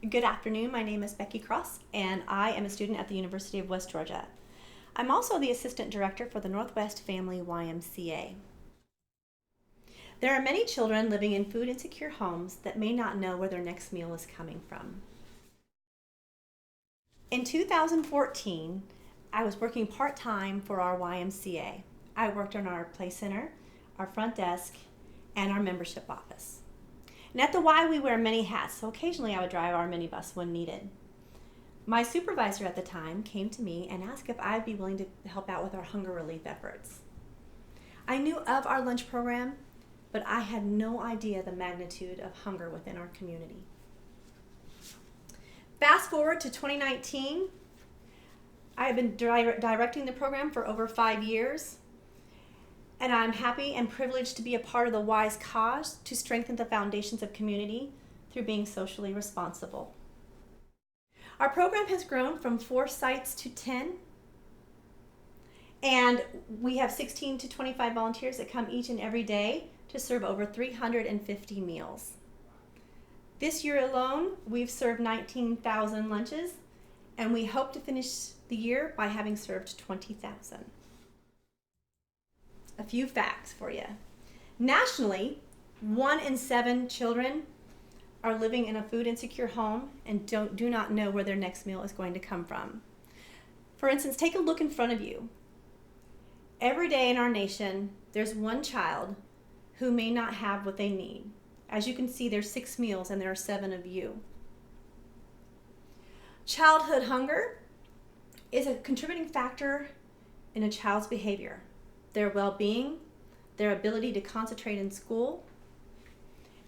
Good afternoon, my name is Becky Cross and I am a student at the University of West Georgia. I'm also the Assistant Director for the Northwest Family YMCA. There are many children living in food insecure homes that may not know where their next meal is coming from. In 2014, I was working part-time for our YMCA. I worked on our play center, our front desk, and our membership office. And at the Y, we wear many hats, so occasionally I would drive our minibus when needed. My supervisor at the time came to me and asked if I'd be willing to help out with our hunger relief efforts. I knew of our lunch program, but I had no idea the magnitude of hunger within our community. Fast forward to 2019, I have been directing the program for over 5 years. And I'm happy and privileged to be a part of the Y's cause to strengthen the foundations of community through being socially responsible. Our program has grown from 4 sites to 10, and we have 16 to 25 volunteers that come each and every day to serve over 350 meals. This year alone, we've served 19,000 lunches, and we hope to finish the year by having served 20,000. A few facts for you. Nationally, 1 in 7 children are living in a food insecure home and do not know where their next meal is going to come from. For instance, take a look in front of you. Every day in our nation, there's one child who may not have what they need. As you can see, there's 6 meals and there are 7 of you. Childhood hunger is a contributing factor in a child's behavior, their well-being, their ability to concentrate in school,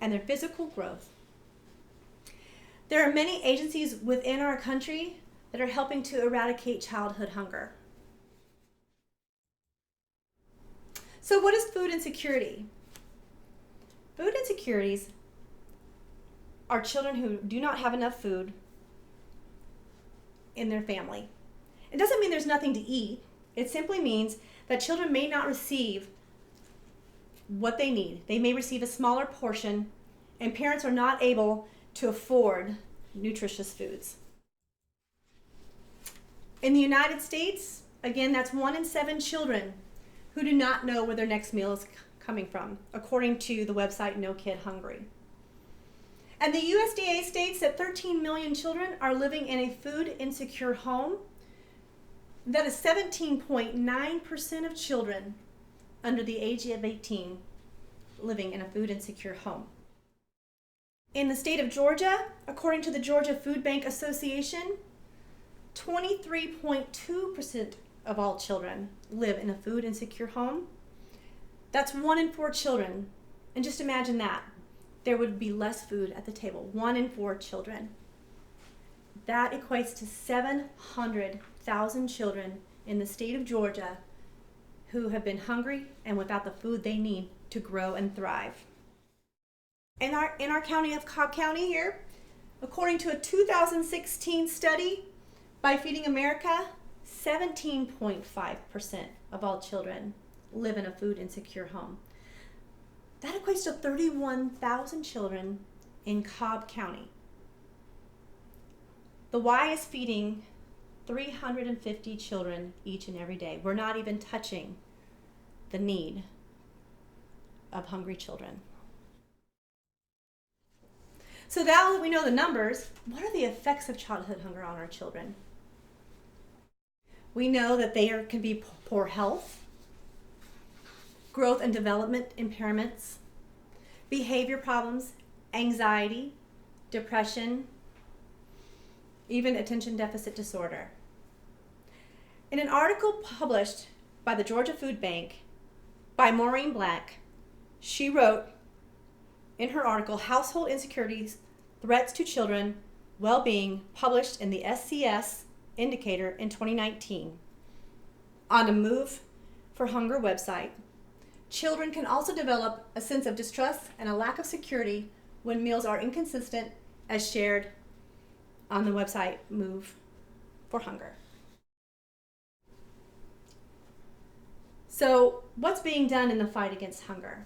and their physical growth. There are many agencies within our country that are helping to eradicate childhood hunger. So what is food insecurity? Food insecurities are children who do not have enough food in their family. It doesn't mean there's nothing to eat. It simply means that children may not receive what they need. They may receive a smaller portion, and parents are not able to afford nutritious foods. In the United States, again, that's 1 in 7 children who do not know where their next meal is coming from, according to the website No Kid Hungry. And the USDA states that 13 million children are living in a food insecure home. That is 17.9% of children under the age of 18 living in a food insecure home. In the state of Georgia, according to the Georgia Food Bank Association, 23.2% of all children live in a food insecure home. That's 1 in 4 children. And just imagine that. There would be less food at the table. 1 in 4 children. That equates to 700,000 children in the state of Georgia who have been hungry and without the food they need to grow and thrive. In our county of Cobb County here, according to a 2016 study by Feeding America, 17.5% of all children live in a food insecure home. That equates to 31,000 children in Cobb County. The Y is feeding 350 children each and every day. We're not even touching the need of hungry children. So now that we know the numbers, what are the effects of childhood hunger on our children? We know that there can be poor health, growth and development impairments, behavior problems, anxiety, depression, even attention deficit disorder. In an article published by the Georgia Food Bank by Maureen Black, she wrote in her article, Household Insecurities, Threats to Children, Well-Being, published in the SCS Indicator in 2019. On the Move for Hunger website, children can also develop a sense of distrust and a lack of security when meals are inconsistent, as shared on the website Move for Hunger. So what's being done in the fight against hunger?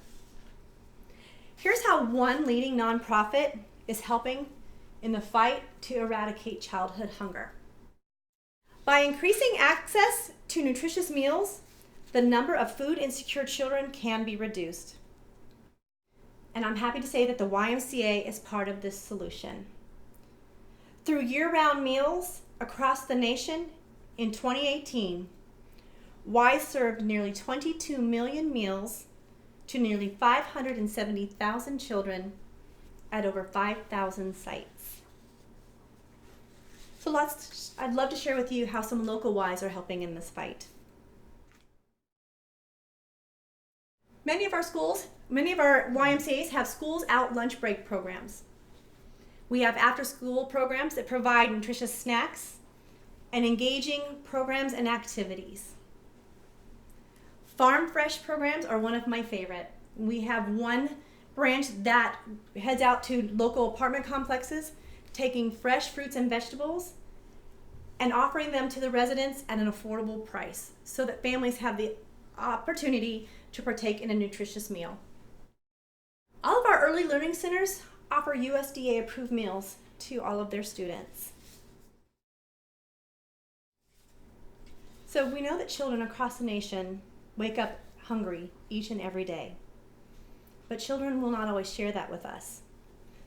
Here's how one leading nonprofit is helping in the fight to eradicate childhood hunger. By increasing access to nutritious meals, the number of food insecure children can be reduced. And I'm happy to say that the YMCA is part of this solution. Through year-round meals across the nation in 2018, Y served nearly 22 million meals to nearly 570,000 children at over 5,000 sites. So I'd love to share with you how some local Ys are helping in this fight. Many of our YMCAs have schools out lunch break programs. We have after-school programs that provide nutritious snacks and engaging programs and activities. Farm Fresh programs are one of my favorite. We have one branch that heads out to local apartment complexes, taking fresh fruits and vegetables and offering them to the residents at an affordable price so that families have the opportunity to partake in a nutritious meal. All of our early learning centers offer USDA approved meals to all of their students. So we know that children across the nation wake up hungry each and every day. But children will not always share that with us.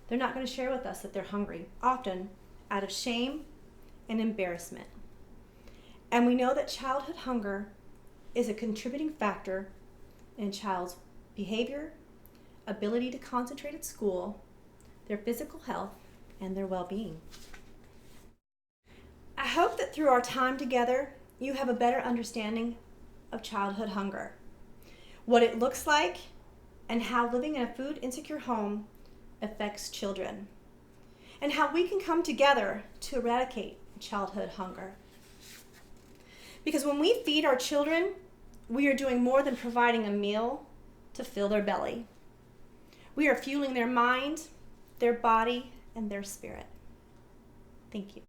They're not going to share with us that they're hungry, often out of shame and embarrassment. And we know that childhood hunger is a contributing factor in a child's behavior, ability to concentrate at school, their physical health, and their well-being. I hope that through our time together, you have a better understanding of childhood hunger, what it looks like, and how living in a food insecure home affects children, and how we can come together to eradicate childhood hunger. Because when we feed our children, we are doing more than providing a meal to fill their belly. We are fueling their mind, their body, and their spirit. Thank you.